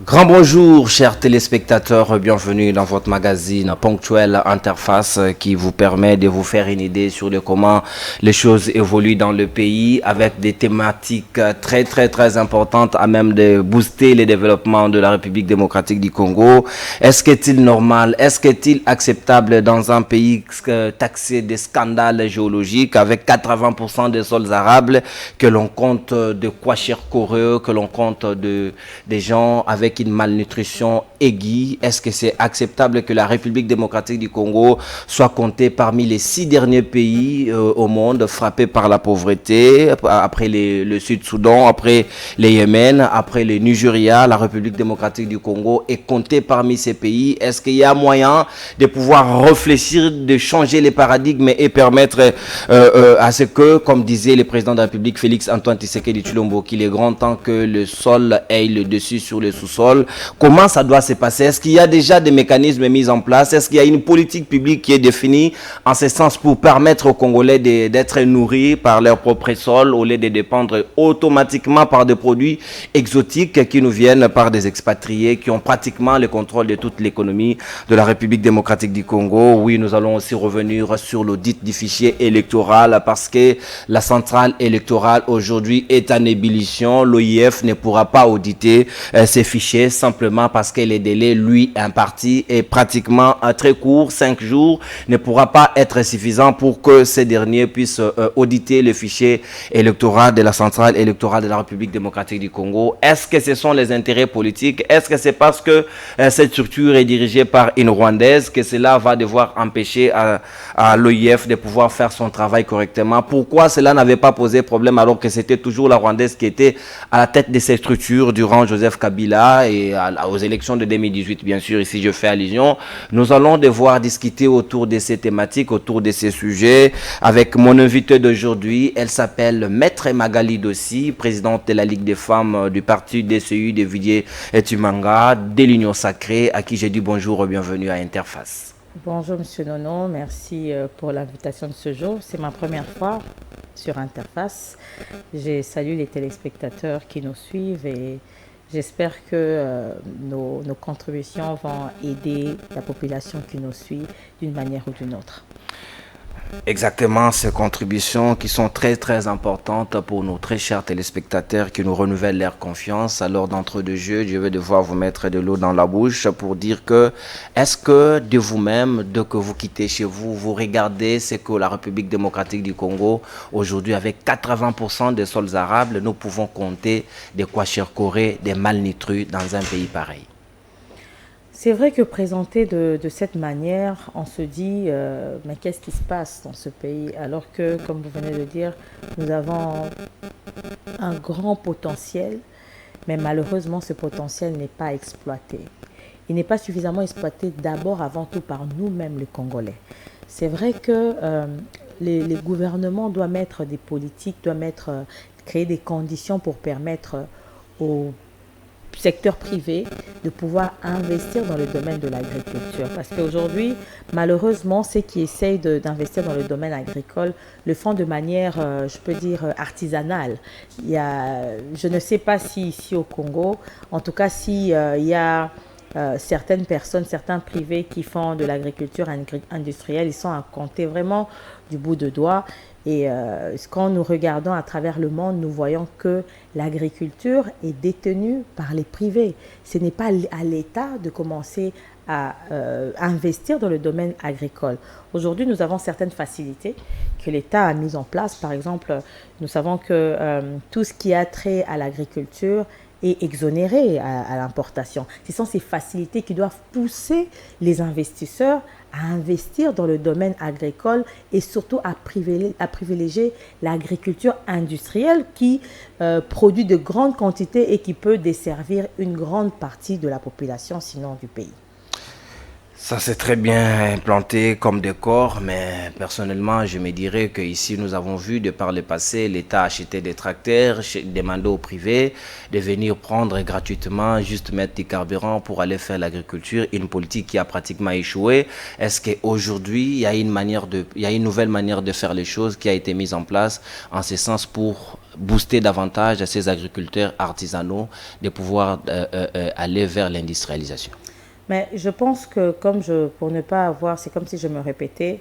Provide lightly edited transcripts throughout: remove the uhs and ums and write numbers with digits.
Grand bonjour, chers téléspectateurs, bienvenue dans votre magazine ponctuel Interface qui vous permet de vous faire une idée sur comment les choses évoluent dans le pays avec des thématiques très importantes à même de booster le développement de la République démocratique du Congo. Est-ce qu'il normal, est-ce qu'il acceptable dans un pays taxé de scandales géologiques avec 80% des sols arables que l'on compte de Kwashiorkor, que l'on compte des gens avec une malnutrition aiguë? Est-ce que c'est acceptable que la République démocratique du Congo soit comptée parmi les 6 derniers pays au monde frappés par la pauvreté, après le Sud-Soudan, après le Yémen, après le Nigeria? La République démocratique du Congo est comptée parmi ces pays. Est-ce qu'il y a moyen de pouvoir réfléchir, de changer les paradigmes et permettre à ce que, comme disait le président de la République Félix Antoine Tshisekedi Tshilombo, qu'il est grand temps que le sol ait le dessus sur le sous-sol? Comment ça doit se passer? Est-ce qu'il y a déjà des mécanismes mis en place? Est-ce qu'il y a une politique publique qui est définie en ce sens pour permettre aux Congolais d'être nourris par leur propre sol au lieu de dépendre automatiquement par des produits exotiques qui nous viennent par des expatriés qui ont pratiquement le contrôle de toute l'économie de la République démocratique du Congo? Oui, nous allons aussi revenir sur l'audit du fichier électoral parce que la centrale électorale aujourd'hui est en ébullition. L'OIF ne pourra pas auditer ces fichiers simplement parce que les délais lui impartis est pratiquement très court. 5 jours ne pourra pas être suffisant pour que ces derniers puissent auditer le fichier électoral de la centrale électorale de la République démocratique du Congo. Est-ce que ce sont les intérêts politiques? Est-ce que c'est parce que cette structure est dirigée par une Rwandaise que cela va devoir empêcher à l'OIF de pouvoir faire son travail correctement? Pourquoi cela n'avait pas posé problème alors que c'était toujours la Rwandaise qui était à la tête de cette structure durant Joseph Kabila et aux élections de 2018, bien sûr, ici je fais allusion? Nous allons devoir discuter autour de ces thématiques, autour de ces sujets, avec mon invité d'aujourd'hui. Elle s'appelle Maître Magali Dossi, présidente de la Ligue des femmes du parti DCU de Villiers et Tumanga, de l'Union Sacrée, à qui j'ai dit bonjour et bienvenue à Interface. Bonjour Monsieur Nono, merci pour l'invitation de ce jour. C'est ma première fois sur Interface. Je salue les téléspectateurs qui nous suivent et j'espère que nos contributions vont aider la population qui nous suit d'une manière ou d'une autre. Exactement, ces contributions qui sont très importantes pour nos très chers téléspectateurs qui nous renouvellent leur confiance. Alors d'entre deux jeux, je vais devoir vous mettre de l'eau dans la bouche pour dire que est-ce que de vous-même, dès que vous quittez chez vous, vous regardez ce que la République démocratique du Congo, aujourd'hui avec 80% des sols arables, nous pouvons compter des Kwashiorkor, des malnutris dans un pays pareil? C'est vrai que présenté de cette manière, on se dit mais qu'est-ce qui se passe dans ce pays? Alors que, comme vous venez de dire, nous avons un grand potentiel, mais malheureusement ce potentiel n'est pas exploité. Il n'est pas suffisamment exploité d'abord avant tout par nous-mêmes les Congolais. C'est vrai que les gouvernements doivent mettre des politiques, doivent créer des conditions pour permettre aux secteur privé de pouvoir investir dans le domaine de l'agriculture. Parce qu'aujourd'hui, malheureusement, ceux qui essayent d'investir dans le domaine agricole le font de manière, je peux dire, artisanale. Je ne sais pas si ici au Congo, en tout cas, si il y a certaines personnes, certains privés qui font de l'agriculture industrielle, ils sont à compter vraiment du bout de doigt. Et quand nous regardons à travers le monde, nous voyons que l'agriculture est détenue par les privés. Ce n'est pas à l'État de commencer à investir dans le domaine agricole. Aujourd'hui, nous avons certaines facilités que l'État a mises en place. Par exemple, nous savons que tout ce qui a trait à l'agriculture est exonéré à l'importation. Ce sont ces facilités qui doivent pousser les investisseurs à investir dans le domaine agricole et surtout à privilégier l'agriculture industrielle qui produit de grandes quantités et qui peut desservir une grande partie de la population, sinon du pays. Ça c'est très bien implanté comme décor, mais personnellement je me dirais qu'ici nous avons vu de par le passé l'État acheter des tracteurs, demander au privé de venir prendre gratuitement, juste mettre du carburant pour aller faire l'agriculture, une politique qui a pratiquement échoué. Est-ce qu'aujourd'hui il y a une nouvelle manière de faire les choses qui a été mise en place en ce sens pour booster davantage ces agriculteurs artisanaux de pouvoir aller vers l'industrialisation? Mais je pense que, pour ne pas avoir, c'est comme si je me répétais,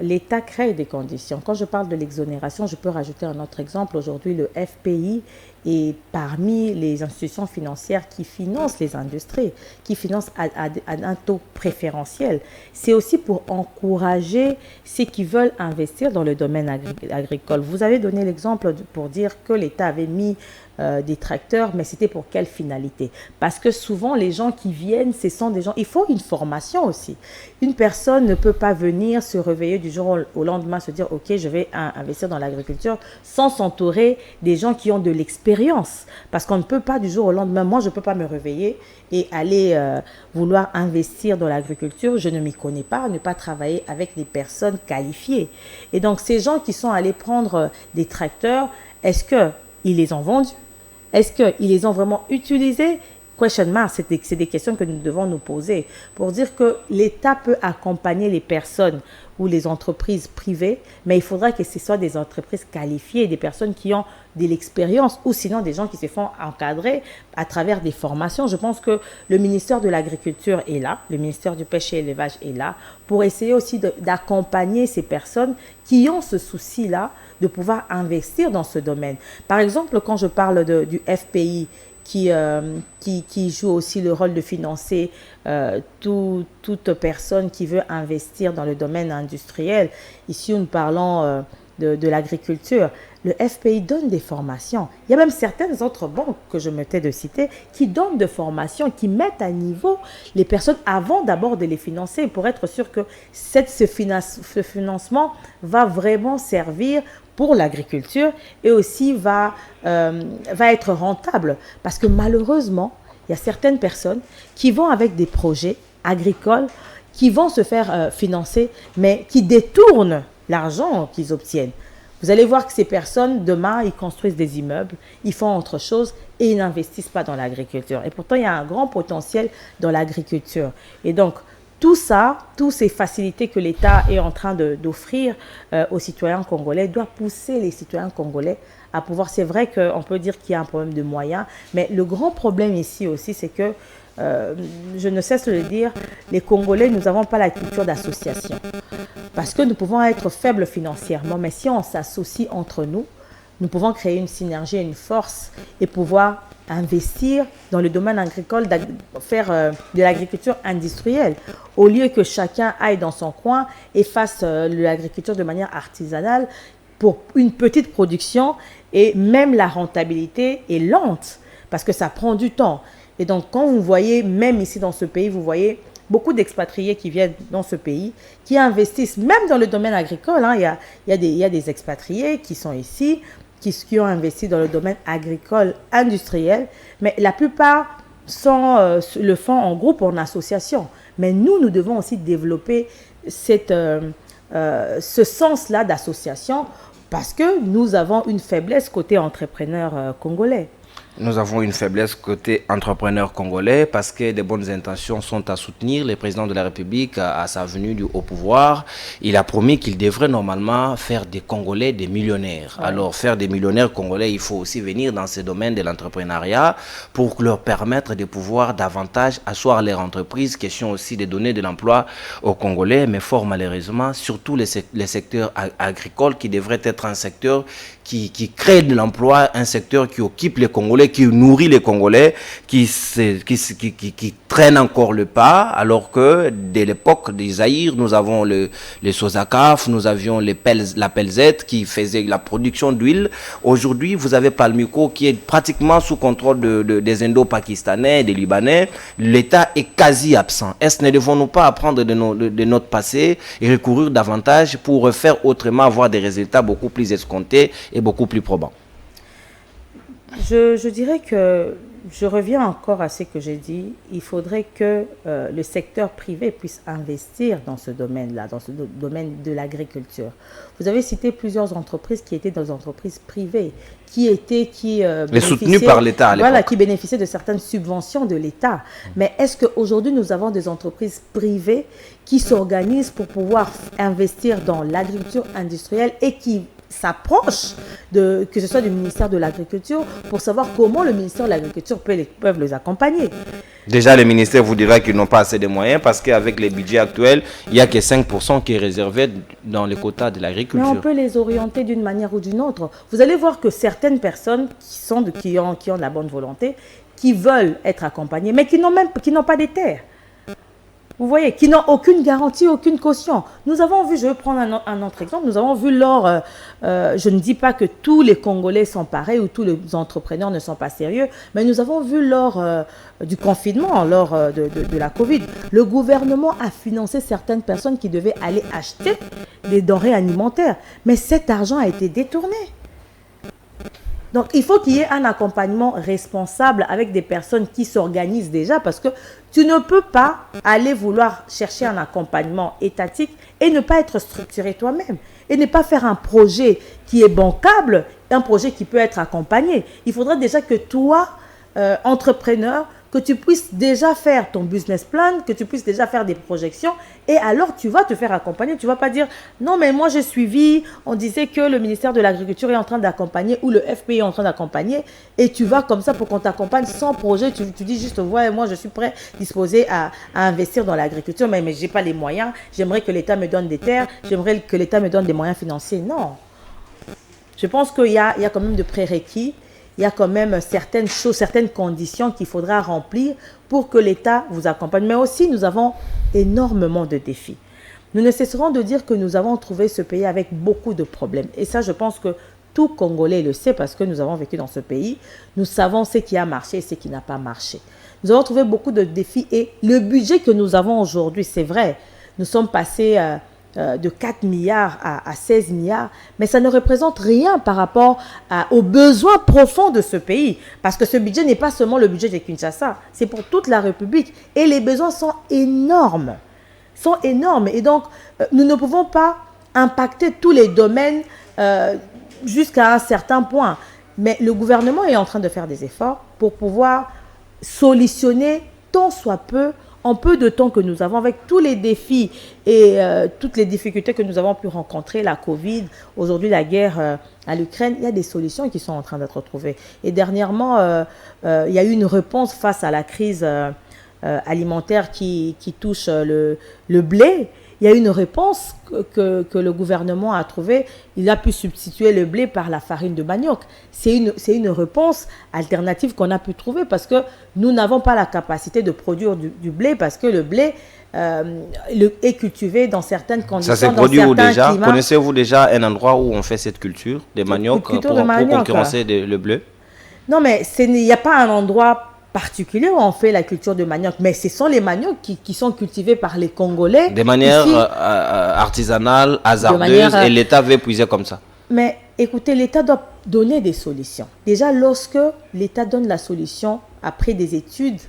l'État crée des conditions. Quand je parle de l'exonération, je peux rajouter un autre exemple. Aujourd'hui, le FPI est parmi les institutions financières qui financent les industries, qui financent à un taux préférentiel. C'est aussi pour encourager ceux qui veulent investir dans le domaine agricole. Vous avez donné l'exemple pour dire que l'État avait mis des tracteurs, mais c'était pour quelle finalité? Parce que souvent, les gens qui viennent, ce sont des gens... Il faut une formation aussi. Une personne ne peut pas venir se réveiller du jour au lendemain, se dire, OK, je vais investir dans l'agriculture, sans s'entourer des gens qui ont de l'expérience. Parce qu'on ne peut pas du jour au lendemain, moi, je ne peux pas me réveiller et aller vouloir investir dans l'agriculture. Je ne m'y connais pas, ne pas travailler avec des personnes qualifiées. Et donc, ces gens qui sont allés prendre des tracteurs, est-ce qu'ils les ont vendus? Est-ce qu'ils les ont vraiment utilisés? Question mark, c'est des questions que nous devons nous poser pour dire que l'État peut accompagner les personnes ou les entreprises privées, mais il faudra que ce soit des entreprises qualifiées, des personnes qui ont de l'expérience ou sinon des gens qui se font encadrer à travers des formations. Je pense que le ministère de l'Agriculture est là, le ministère du Pêche et l'Élevage est là pour essayer aussi d'accompagner ces personnes qui ont ce souci-là de pouvoir investir dans ce domaine. Par exemple, quand je parle du FPI, qui joue aussi le rôle de financer toute personne qui veut investir dans le domaine industriel. Ici, nous parlons de l'agriculture. Le FPI donne des formations. Il y a même certaines autres banques que je me tais de citer qui donnent des formations, qui mettent à niveau les personnes avant d'abord de les financer pour être sûr que ce financement va vraiment servir pour l'agriculture et aussi va être rentable. Parce que malheureusement, il y a certaines personnes qui vont avec des projets agricoles qui vont se faire financer, mais qui détournent l'argent qu'ils obtiennent. Vous allez voir que ces personnes, demain, ils construisent des immeubles, ils font autre chose et ils n'investissent pas dans l'agriculture. Et pourtant, il y a un grand potentiel dans l'agriculture. Et donc, tout ça, toutes ces facilités que l'État est en train d'offrir aux citoyens congolais doit pousser les citoyens congolais à pouvoir... C'est vrai qu'on peut dire qu'il y a un problème de moyens, mais le grand problème ici aussi, c'est que, je ne cesse de le dire, les Congolais, nous n'avons pas la culture d'association. Parce que nous pouvons être faibles financièrement, mais si on s'associe entre nous, nous pouvons créer une synergie, une force et pouvoir investir dans le domaine agricole, faire de l'agriculture industrielle, au lieu que chacun aille dans son coin et fasse l'agriculture de manière artisanale pour une petite production, et même la rentabilité est lente parce que ça prend du temps. Et donc, quand vous voyez, même ici dans ce pays, vous voyez beaucoup d'expatriés qui viennent dans ce pays, qui investissent, même dans le domaine agricole. Hein, il y a des expatriés qui sont ici, qui ont investi dans le domaine agricole industriel, mais la plupart le font en groupe, en association. Mais nous devons aussi développer ce sens-là d'association parce que nous avons une faiblesse côté entrepreneur congolais. Nous avons une faiblesse côté entrepreneur congolais parce que des bonnes intentions sont à soutenir. Le président de la République, à sa venue au pouvoir, il a promis qu'il devrait normalement faire des Congolais des millionnaires. Ouais. Alors, faire des millionnaires congolais, il faut aussi venir dans ce domaine de l'entrepreneuriat pour leur permettre de pouvoir davantage asseoir leur entreprise. Question aussi de donner de l'emploi aux Congolais, mais fort malheureusement, surtout les secteurs agricoles qui devraient être un secteur qui crée de l'emploi, un secteur qui occupe les Congolais, qui nourrit les Congolais, qui traîne encore le pas, alors que dès l'époque des Zaïre, nous avons les Sosakaf, nous avions la Pelzette qui faisait la production d'huile. Aujourd'hui, vous avez Palmico qui est pratiquement sous contrôle des Indo-Pakistanais, des Libanais. L'État est quasi absent. Est-ce ne devons-nous pas apprendre de notre passé et recourir davantage pour faire autrement, avoir des résultats beaucoup plus escomptés et beaucoup plus probants? Je dirais que je reviens encore à ce que j'ai dit. Il faudrait que le secteur privé puisse investir dans ce domaine-là, dans ce domaine de l'agriculture. Vous avez cité plusieurs entreprises qui étaient des entreprises privées, qui soutenues par l'État à l'époque. Voilà, qui bénéficiaient de certaines subventions de l'État. Mais est-ce qu'aujourd'hui, nous avons des entreprises privées qui s'organisent pour pouvoir investir dans l'agriculture industrielle et qui s'approchent, que ce soit du ministère de l'Agriculture, pour savoir comment le ministère de l'Agriculture peut les accompagner. Déjà, le ministère vous dira qu'ils n'ont pas assez de moyens parce qu'avec les budgets actuels, il n'y a que 5% qui est réservé dans les quotas de l'agriculture. Mais on peut les orienter d'une manière ou d'une autre. Vous allez voir que certaines personnes qui ont de la bonne volonté, qui veulent être accompagnées, mais qui n'ont pas des terres. Vous voyez, qui n'ont aucune garantie, aucune caution. Nous avons vu, je vais prendre un autre exemple, nous avons vu je ne dis pas que tous les Congolais sont pareils ou tous les entrepreneurs ne sont pas sérieux, mais nous avons vu lors du confinement, lors de la Covid, le gouvernement a financé certaines personnes qui devaient aller acheter des denrées alimentaires. Mais cet argent a été détourné. Donc, il faut qu'il y ait un accompagnement responsable avec des personnes qui s'organisent déjà parce que tu ne peux pas aller vouloir chercher un accompagnement étatique et ne pas être structuré toi-même et ne pas faire un projet qui est bancable, un projet qui peut être accompagné. Il faudra déjà que toi, entrepreneur, que tu puisses déjà faire ton business plan, que tu puisses déjà faire des projections et alors tu vas te faire accompagner. Tu ne vas pas dire « Non, mais moi j'ai suivi, on disait que le ministère de l'Agriculture est en train d'accompagner ou le FPI est en train d'accompagner et tu vas comme ça pour qu'on t'accompagne sans projet. Tu dis juste « Ouais, moi je suis prêt, disposé à investir dans l'agriculture, mais je n'ai pas les moyens. J'aimerais que l'État me donne des terres, j'aimerais que l'État me donne des moyens financiers. » Non. Je pense qu'il y a quand même de prérequis. Il y a quand même certaines choses, certaines conditions qu'il faudra remplir pour que l'État vous accompagne. Mais aussi, nous avons énormément de défis. Nous ne cesserons de dire que nous avons trouvé ce pays avec beaucoup de problèmes. Et ça, je pense que tout Congolais le sait parce que nous avons vécu dans ce pays. Nous savons ce qui a marché et ce qui n'a pas marché. Nous avons trouvé beaucoup de défis et le budget que nous avons aujourd'hui, c'est vrai, nous sommes passés de 4 milliards à 16 milliards, mais ça ne représente rien par rapport aux besoins profonds de ce pays. Parce que ce budget n'est pas seulement le budget de Kinshasa, c'est pour toute la République. Et les besoins sont énormes. Et donc, nous ne pouvons pas impacter tous les domaines jusqu'à un certain point. Mais le gouvernement est en train de faire des efforts pour pouvoir solutionner tant soit peu en peu de temps que nous avons, avec tous les défis et toutes les difficultés que nous avons pu rencontrer, la Covid, aujourd'hui la guerre à l'Ukraine, il y a des solutions qui sont en train d'être trouvées. Et dernièrement, il y a eu une réponse face à la crise alimentaire qui touche le blé. Il y a eu une réponse que le gouvernement a trouvée. Il a pu substituer le blé par la farine de manioc. C'est une réponse alternative qu'on a pu trouver parce que nous n'avons pas la capacité de produire du blé parce que le blé est cultivé dans certaines conditions. Ça se produit où déjà? Connaissez-vous déjà un endroit où on fait cette culture des manioc pour concurrencer le blé? Non, mais il n'y a pas un endroit particulier où on fait la culture de manioc, mais ce sont les maniocs qui sont cultivés par les Congolais. De manière artisanale, hasardeuse, et l'État veut puiser comme ça. Mais écoutez, l'État doit donner des solutions. Déjà, lorsque l'État donne la solution, après des études,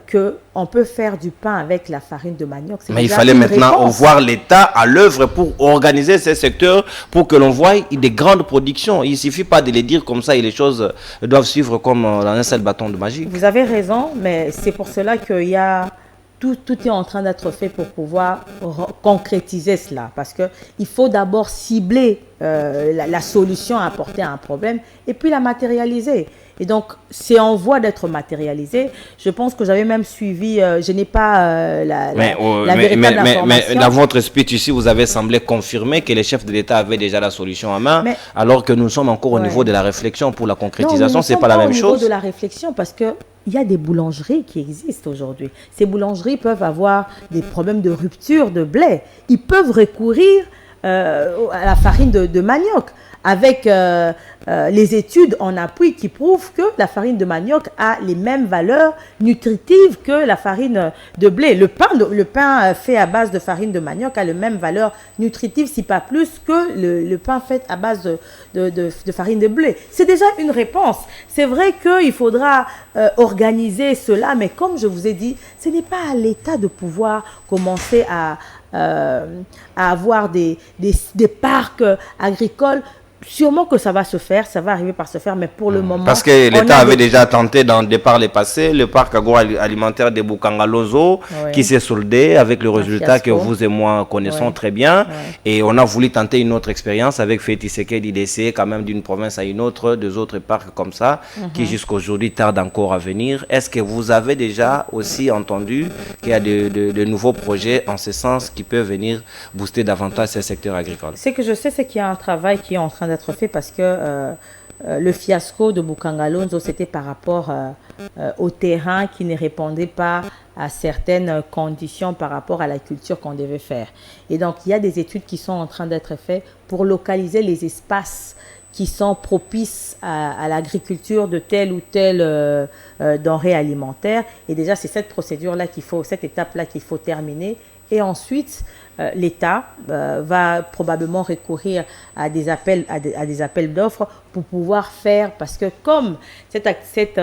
qu'on peut faire du pain avec la farine de manioc. Mais il fallait maintenant voir l'État à l'œuvre pour organiser ces secteurs, pour que l'on voie des grandes productions. Il ne suffit pas de les dire comme ça et les choses doivent suivre comme dans un seul bâton de magie. Vous avez raison, mais c'est pour cela qu'il y a... Tout est en train d'être fait pour pouvoir concrétiser cela. Parce qu'il faut d'abord cibler la solution à apporter à un problème et puis la matérialiser. Et donc, c'est en voie d'être matérialisé. Je pense que j'avais même suivi, je n'ai pas la véritable information. Mais dans votre speech ici, vous avez semblé confirmer que les chefs de l'État avaient déjà la solution en main, alors que nous sommes encore au niveau de la réflexion pour la concrétisation. Ce n'est pas la même chose. Au niveau de la réflexion, parce que il y a des boulangeries qui existent aujourd'hui. Ces boulangeries peuvent avoir des problèmes de rupture de blé. Ils peuvent recourir à la farine de manioc avec les études en appui qui prouvent que la farine de manioc a les mêmes valeurs nutritives que la farine de blé. Le pain fait à base de farine de manioc a les mêmes valeurs nutritives, si pas plus, que le pain fait à base de farine de blé. C'est déjà une réponse. C'est vrai qu'il faudra organiser cela, mais comme je vous ai dit, ce n'est pas à l'État de pouvoir commencer à avoir des parcs agricoles. sûrement que ça va se faire, ça va arriver par se faire, mais pour le moment... Parce que l'État avait déjà tenté de par le passé, le parc agroalimentaire de Boukangalonzo, qui s'est soldé avec le résultat que vous et moi connaissons très bien. Et on a voulu tenter une autre expérience avec Feti Sekedi d'essayer quand même d'une province à une autre, deux autres parcs comme ça, qui jusqu'à aujourd'hui tardent encore à venir. Est-ce que vous avez déjà aussi entendu qu'il y a de nouveaux projets en ce sens qui peuvent venir booster davantage ces secteurs agricoles? Ce que je sais, c'est qu'il y a un travail qui est en train d'être fait parce que le fiasco de Boukangalonzo, c'était par rapport au terrain qui ne répondait pas à certaines conditions par rapport à la culture qu'on devait faire. Et donc, il y a des études qui sont en train d'être faites pour localiser les espaces qui sont propices à l'agriculture de telle ou telle denrée alimentaire. Et déjà, c'est cette procédure-là cette étape-là qu'il faut terminer. Et ensuite, l'État va probablement recourir à des appels d'offres pour pouvoir faire, parce que comme cette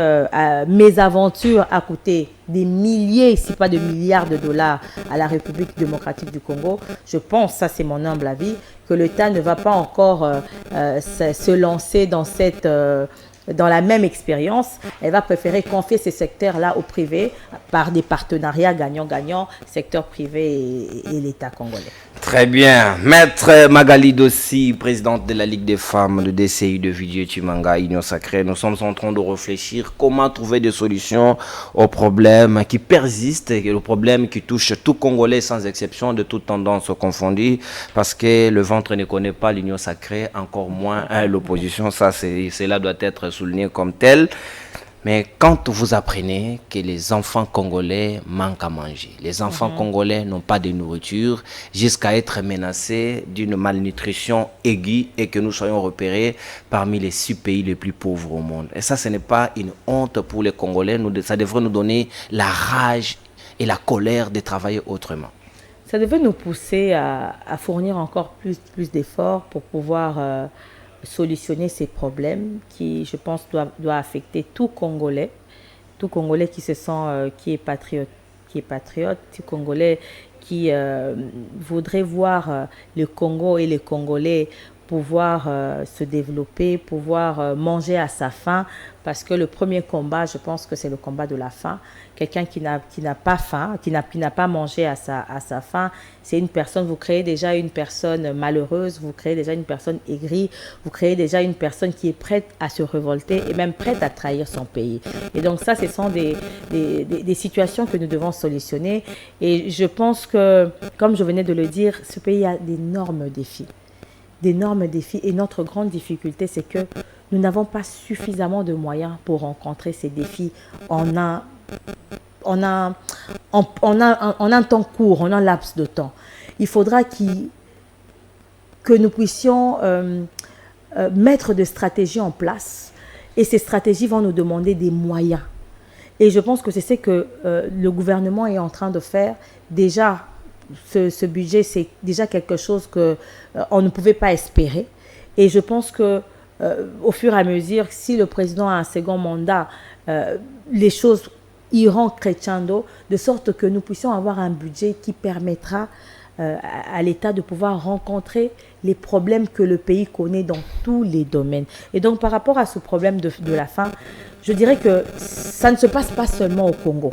mésaventure a coûté des milliers, si pas de milliards de dollars à la République démocratique du Congo, je pense, ça c'est mon humble avis, que l'État ne va pas encore se lancer dans la même expérience. Elle va préférer confier ces secteurs-là au privé par des partenariats gagnant-gagnant, secteur privé et l'État congolais. Très bien. Maître Magali Dossi, présidente de la Ligue des femmes de DCI de Vidieu-Chimanga, Union Sacrée, nous sommes en train de réfléchir comment trouver des solutions aux problèmes qui persistent et aux problèmes qui touchent tout Congolais sans exception, de toutes tendances confondues, parce que le ventre ne connaît pas l'Union Sacrée, encore moins l'opposition. Ça, cela doit être souligné comme tel. Mais quand vous apprenez que les enfants congolais manquent à manger, les enfants congolais n'ont pas de nourriture, jusqu'à être menacés d'une malnutrition aiguë et que nous soyons repérés parmi les 6 pays les plus pauvres au monde. Et ça, ce n'est pas une honte pour les Congolais, ça devrait nous donner la rage et la colère de travailler autrement. Ça devait nous pousser à fournir encore plus d'efforts pour pouvoir... solutionner ces problèmes qui, je pense, doit affecter tout Congolais qui se sent, qui est patriote, tout Congolais qui voudrait voir le Congo et les Congolais pouvoir se développer, pouvoir manger à sa faim, parce que le premier combat, je pense que c'est le combat de la faim. Quelqu'un qui n'a pas faim, qui n'a pas mangé à sa faim, c'est une personne, vous créez déjà une personne malheureuse, vous créez déjà une personne aigrie, vous créez déjà une personne qui est prête à se révolter et même prête à trahir son pays. Et donc ça, ce sont des situations que nous devons solutionner. Et je pense que, comme je venais de le dire, ce pays a d'énormes défis. Et notre grande difficulté, c'est que nous n'avons pas suffisamment de moyens pour rencontrer ces défis en un temps court, en un laps de temps. Il faudra que nous puissions mettre des stratégies en place, et ces stratégies vont nous demander des moyens. Et je pense que c'est ce que le gouvernement est en train de faire déjà. Ce budget, c'est déjà quelque chose qu'on ne pouvait pas espérer. Et je pense que au fur et à mesure, si le président a un second mandat, les choses iront crescendo, de sorte que nous puissions avoir un budget qui permettra à l'État de pouvoir rencontrer les problèmes que le pays connaît dans tous les domaines. Et donc, par rapport à ce problème de la faim, je dirais que ça ne se passe pas seulement au Congo.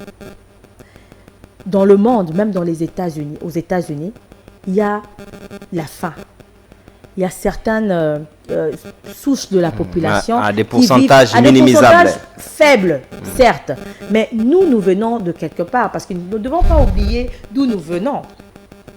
Dans le monde, même dans les États-Unis, aux États-Unis, il y a la faim. Il y a certaines souches de la population à des pourcentages qui vivent minimisables. À des pourcentages faibles, certes. Mais nous venons de quelque part, parce que nous ne devons pas oublier d'où nous venons.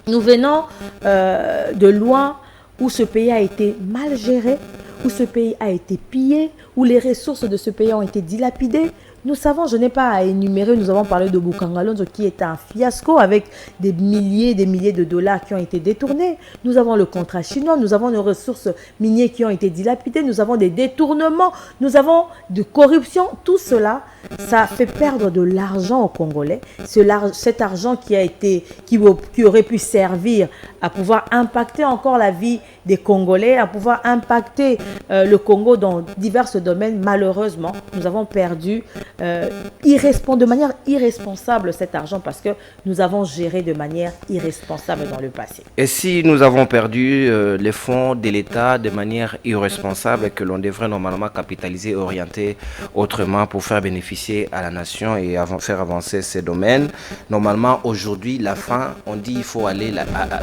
Nous venons de loin, où ce pays a été mal géré, où ce pays a été pillé, où les ressources de ce pays ont été dilapidées. Nous savons, je n'ai pas à énumérer, nous avons parlé de Boukangalonzo qui est un fiasco avec des milliers de dollars qui ont été détournés. Nous avons le contrat chinois, nous avons nos ressources minières qui ont été dilapidées, nous avons des détournements, nous avons de corruption. Tout cela, ça fait perdre de l'argent aux Congolais. Cet argent qui aurait pu servir à pouvoir impacter encore la vie des Congolais, à pouvoir impacter le Congo dans divers domaines. Malheureusement, nous avons perdu de manière irresponsable cet argent parce que nous avons géré de manière irresponsable dans le passé. Et si nous avons perdu les fonds de l'État de manière irresponsable et que l'on devrait normalement capitaliser et orienter autrement pour faire bénéficier à la nation et faire avancer ces domaines, normalement aujourd'hui la faim, on dit il faut aller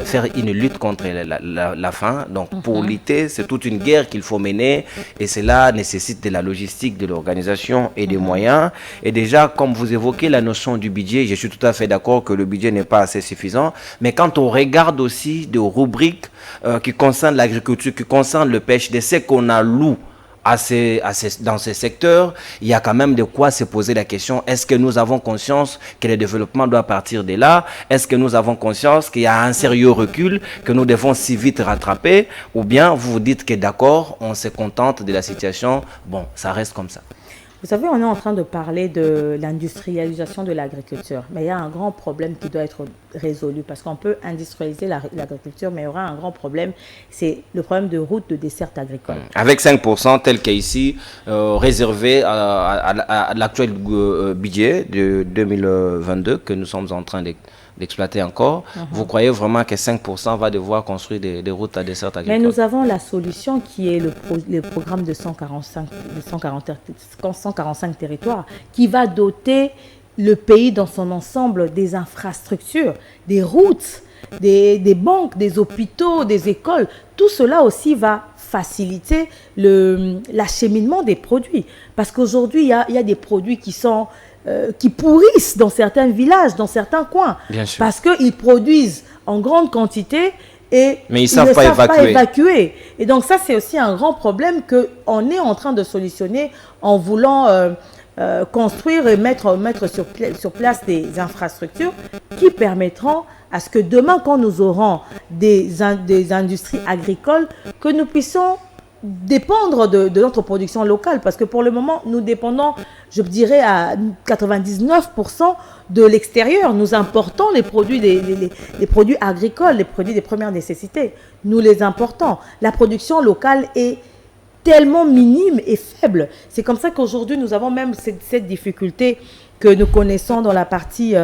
faire une lutte contre la faim. Donc pour lutter, c'est toute une guerre qu'il faut mener et cela nécessite de la logistique, de l'organisation et des moyens. Et déjà, comme vous évoquez la notion du budget, je suis tout à fait d'accord que le budget n'est pas assez suffisant, mais quand on regarde aussi des rubriques qui concernent l'agriculture, qui concernent le pêche, de ce qu'on alloue dans ces secteurs, il y a quand même de quoi se poser la question, est-ce que nous avons conscience que le développement doit partir de là? Est-ce que nous avons conscience qu'il y a un sérieux recul que nous devons si vite rattraper? Ou bien vous vous dites que d'accord, on se contente de la situation, bon, ça reste comme ça? Vous savez, on est en train de parler de l'industrialisation de l'agriculture, mais il y a un grand problème qui doit être résolu parce qu'on peut industrialiser l'agriculture, mais il y aura un grand problème, c'est le problème de route de desserte agricole. Avec 5% tel qu'ici réservé à l'actuel budget de 2022 que nous sommes en train d'exploiter encore, vous croyez vraiment que 5% va devoir construire des routes à desserte agricole? Mais nous avons la solution qui est le programme de 145 territoires qui va doter le pays dans son ensemble des infrastructures, des routes, des banques, des hôpitaux, des écoles. Tout cela aussi va faciliter l'acheminement des produits. Parce qu'aujourd'hui, il y a des produits qui pourrissent dans certains villages, dans certains coins. Bien sûr. Parce qu'ils produisent en grande quantité mais ils ne savent pas évacuer. Et donc ça, c'est aussi un grand problème qu'on est en train de solutionner en voulant construire et mettre sur place des infrastructures qui permettront à ce que demain, quand nous aurons des industries agricoles, que nous puissions dépendre de notre production locale, parce que pour le moment, nous dépendons, je dirais, à 99% de l'extérieur. Nous importons les produits, les produits agricoles, les produits des premières nécessités. Nous les importons. La production locale est tellement minime et faible. C'est comme ça qu'aujourd'hui, nous avons même cette difficulté que nous connaissons dans la partie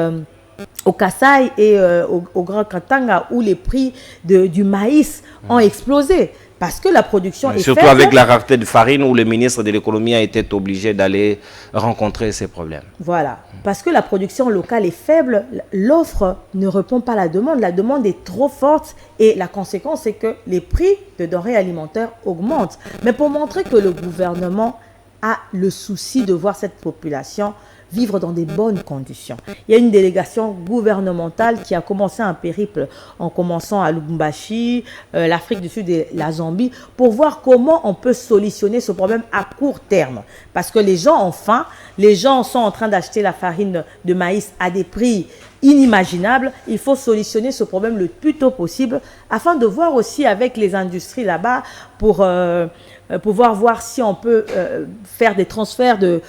au Kasaï et au Grand Katanga, où les prix du maïs ont explosé. Parce que la production est surtout faible. Avec la rareté de farine où le ministre de l'économie a été obligé d'aller rencontrer ces problèmes. Voilà. Parce que la production locale est faible, l'offre ne répond pas à la demande. La demande est trop forte et la conséquence, c'est que les prix de denrées alimentaires augmentent. Mais pour montrer que le gouvernement a le souci de voir cette population vivre dans des bonnes conditions. Il y a une délégation gouvernementale qui a commencé un périple en commençant à Lubumbashi, l'Afrique du Sud et la Zambie, pour voir comment on peut solutionner ce problème à court terme. Parce que les gens ont faim, les gens sont en train d'acheter la farine de maïs à des prix inimaginables. Il faut solutionner ce problème le plus tôt possible afin de voir aussi avec les industries là-bas pour pouvoir voir si on peut faire des transferts de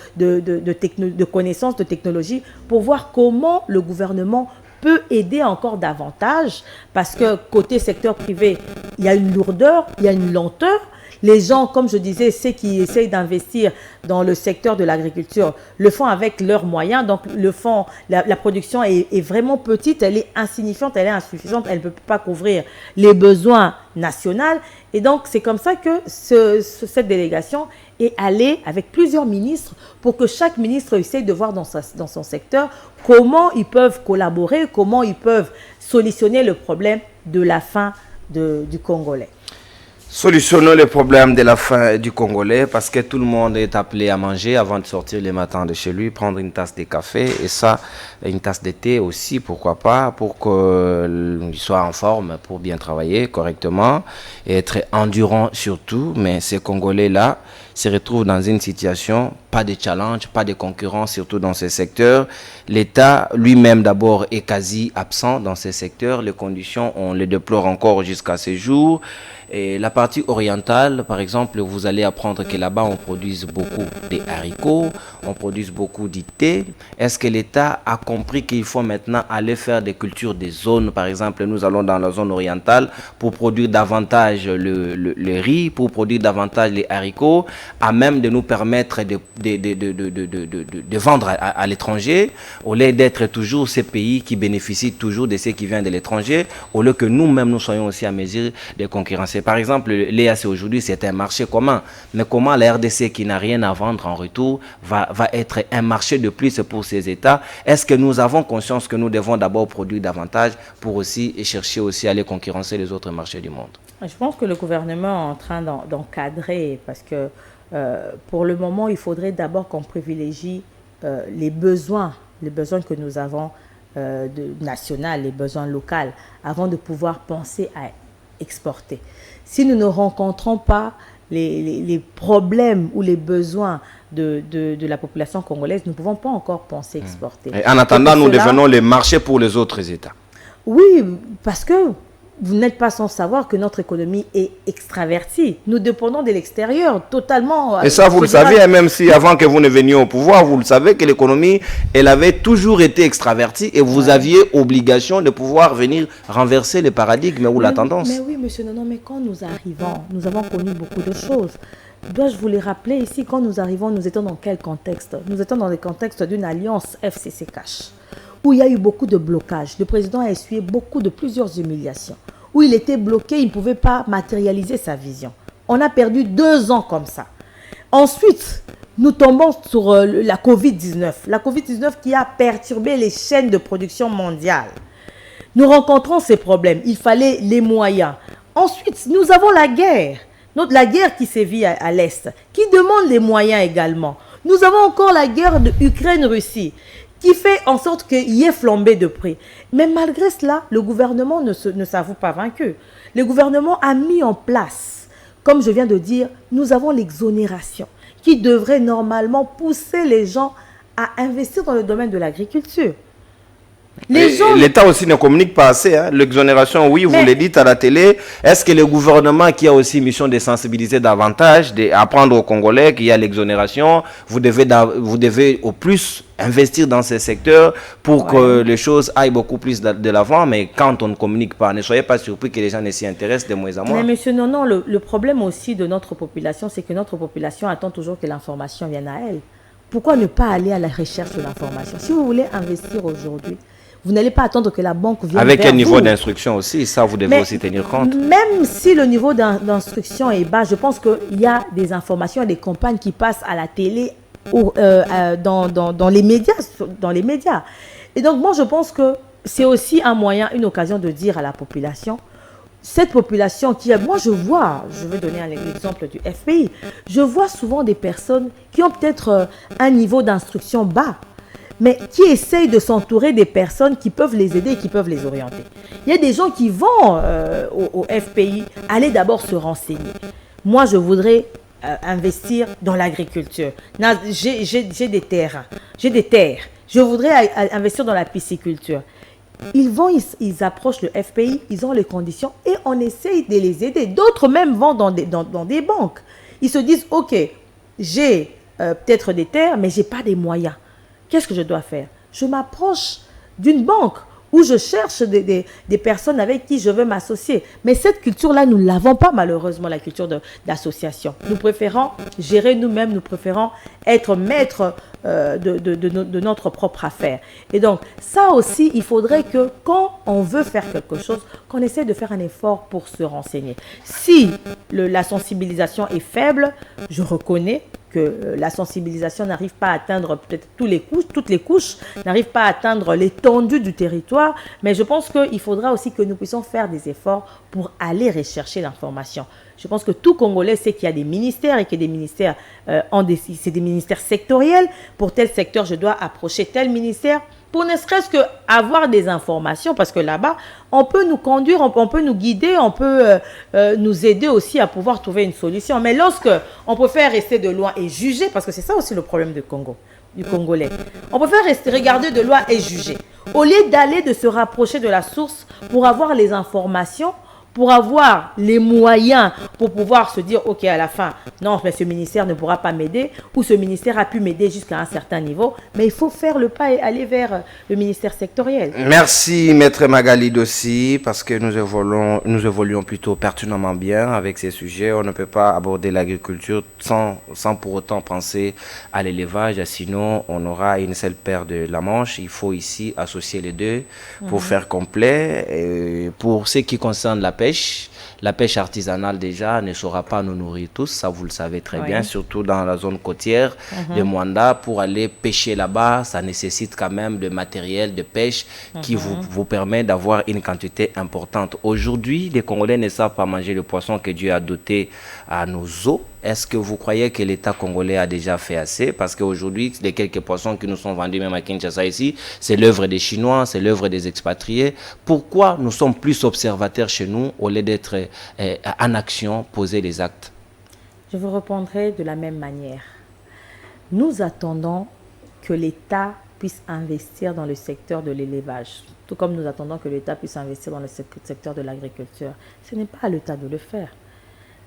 connaissances, de technologies, pour voir comment le gouvernement peut aider encore davantage, parce que côté secteur privé, il y a une lourdeur, il y a une lenteur. Les gens, comme je disais, ceux qui essayent d'investir dans le secteur de l'agriculture, le font avec leurs moyens. Donc, la production est vraiment petite, elle est insignifiante, elle est insuffisante, elle ne peut pas couvrir les besoins nationaux. Et donc, c'est comme ça que cette délégation est allée avec plusieurs ministres pour que chaque ministre essaye de voir dans son secteur comment ils peuvent collaborer, comment ils peuvent solutionner le problème de la faim du Congolais. Solutionnons le problème de la faim du Congolais parce que tout le monde est appelé à manger avant de sortir le matin de chez lui, prendre une tasse de café et ça, une tasse de thé aussi, pourquoi pas, pour qu'il soit en forme, pour bien travailler correctement et être endurant surtout. Mais ces Congolais-là, se retrouvent dans une situation, pas de challenge, pas de concurrence, surtout dans ces secteurs. L'État lui-même d'abord est quasi absent dans ces secteurs. Les conditions, on les déplore encore jusqu'à ce jour. Et la partie orientale, par exemple, vous allez apprendre que là-bas, on produit beaucoup de haricots, on produit beaucoup de thé. Est-ce que l'État a compris qu'il faut maintenant aller faire des cultures des zones? Par exemple, nous allons dans la zone orientale pour produire davantage le riz, pour produire davantage les haricots, à même de nous permettre de vendre à l'étranger, au lieu d'être toujours ces pays qui bénéficient toujours de ce qui vient de l'étranger, au lieu que nous-mêmes, nous soyons aussi à mesure de concurrencer. Par exemple, l'EAC aujourd'hui, c'est un marché commun. Mais comment la RDC, qui n'a rien à vendre en retour, va être un marché de plus pour ces États? Est-ce que nous avons conscience que nous devons d'abord produire davantage pour aussi chercher aussi à aller concurrencer les autres marchés du monde? Je pense que le gouvernement est en train d'encadrer parce que pour le moment, il faudrait d'abord qu'on privilégie les besoins que nous avons nationaux, les besoins locaux, avant de pouvoir penser à exporter. Si nous ne rencontrons pas les problèmes ou les besoins de la population congolaise, nous ne pouvons pas encore penser exporter. Et en attendant, nous devenons les marchés pour les autres États. Oui, parce que vous n'êtes pas sans savoir que notre économie est extravertie. Nous dépendons de l'extérieur totalement. Et ça, vous le savez, même si avant que vous ne veniez au pouvoir, vous le savez que l'économie, elle avait toujours été extravertie et vous aviez obligation de pouvoir venir renverser les paradigmes ou la tendance. Mais oui, monsieur Nono, mais quand nous arrivons, nous avons connu beaucoup de choses. Dois-je vous les rappeler ici, quand nous arrivons, nous étions dans quel contexte? Nous étions dans le contexte d'une alliance FCC-CACH, où il y a eu beaucoup de blocages. Le président a essuyé plusieurs humiliations, où il était bloqué, il ne pouvait pas matérialiser sa vision. On a perdu 2 ans comme ça. Ensuite, nous tombons sur la Covid-19. La Covid-19 qui a perturbé les chaînes de production mondiales. Nous rencontrons ces problèmes. Il fallait les moyens. Ensuite, nous avons la guerre. La guerre qui sévit à l'Est, qui demande les moyens également. Nous avons encore la guerre de Ukraine-Russie, qui fait en sorte qu'il y ait flambé de prix. Mais malgré cela, le gouvernement ne s'avoue pas vaincu. Le gouvernement a mis en place, comme je viens de dire, nous avons l'exonération, qui devrait normalement pousser les gens à investir dans le domaine de l'agriculture. L'État aussi ne communique pas assez. Hein. L'exonération, oui, vous le dites à la télé. Est-ce que le gouvernement, qui a aussi mission de sensibiliser davantage, d'apprendre aux Congolais qu'il y a l'exonération, vous devez au plus investir dans ces secteurs pour que les choses aillent beaucoup plus de l'avant. Mais quand on ne communique pas, ne soyez pas surpris que les gens ne s'y intéressent de moins en moins. Mais monsieur, non, le problème aussi de notre population, c'est que notre population attend toujours que l'information vienne à elle. Pourquoi ne pas aller à la recherche de l'information? Si vous voulez investir aujourd'hui, vous n'allez pas attendre que la banque vienne avec vers un niveau vous. d'instruction aussi, ça vous devez aussi tenir compte. Même si le niveau d'instruction est bas, je pense qu'il y a des informations, des campagnes qui passent à la télé, dans les médias. Et donc moi je pense que c'est aussi un moyen, une occasion de dire à la population, cette population moi je vais donner l'exemple du FPI, je vois souvent des personnes qui ont peut-être un niveau d'instruction bas, mais qui essayent de s'entourer des personnes qui peuvent les aider et qui peuvent les orienter. Il y a des gens qui vont au FPI aller d'abord se renseigner. Moi, je voudrais investir dans l'agriculture. J'ai des terres. Je voudrais investir dans la pisciculture. Ils approchent le FPI, ils ont les conditions et on essaye de les aider. D'autres même vont dans des banques. Ils se disent, ok, j'ai peut-être des terres, mais je n'ai pas des moyens. Qu'est-ce que je dois faire? Je m'approche d'une banque où je cherche des personnes avec qui je veux m'associer. Mais cette culture-là, nous ne l'avons pas malheureusement, la culture d'association. Nous préférons gérer nous-mêmes, nous préférons être maîtres de notre propre affaire. Et donc, ça aussi, il faudrait que quand on veut faire quelque chose, qu'on essaie de faire un effort pour se renseigner. Si la sensibilisation est faible, je reconnais que la sensibilisation n'arrive pas à atteindre peut-être toutes les couches, n'arrive pas à atteindre l'étendue du territoire, mais je pense qu'il faudra aussi que nous puissions faire des efforts pour aller rechercher l'information. Je pense que tout Congolais sait qu'il y a des ministères et que des ministères, c'est des ministères sectoriels. Pour tel secteur, je dois approcher tel ministère. pour ne serait-ce qu'avoir des informations, parce que là-bas, on peut nous conduire, on peut nous guider, on peut nous aider aussi à pouvoir trouver une solution. Mais lorsque on préfère rester de loin et juger, parce que c'est ça aussi le problème du Congo, du Congolais, on préfère rester, regarder de loin et juger. Au lieu d'aller de se rapprocher de la source pour avoir les informations, pour avoir les moyens pour pouvoir se dire, OK, à la fin, non, mais ce ministère ne pourra pas m'aider, ou ce ministère a pu m'aider jusqu'à un certain niveau, mais il faut faire le pas et aller vers le ministère sectoriel. Merci, Maître Magali Dossi, parce que nous évoluons plutôt pertinemment bien avec ces sujets. On ne peut pas aborder l'agriculture sans pour autant penser à l'élevage, sinon on aura une seule paire de la manche. Il faut ici associer les deux pour faire complet. Et pour ce qui concerne la pêche artisanale déjà ne saura pas nous nourrir tous, ça vous le savez très bien, surtout dans la zone côtière de Mwanda. Pour aller pêcher là-bas, ça nécessite quand même de matériel de pêche qui vous permet d'avoir une quantité importante. Aujourd'hui, les Congolais ne savent pas manger le poisson que Dieu a doté à nos eaux. Est-ce que vous croyez que l'État congolais a déjà fait assez? Parce qu'aujourd'hui, les quelques poissons qui nous sont vendus même à Kinshasa ici, c'est l'œuvre des Chinois, c'est l'œuvre des expatriés. Pourquoi nous sommes plus observateurs chez nous au lieu d'être en action, poser les actes? Je vous répondrai de la même manière. Nous attendons que l'État puisse investir dans le secteur de l'élevage, tout comme nous attendons que l'État puisse investir dans le secteur de l'agriculture. Ce n'est pas à l'État de le faire.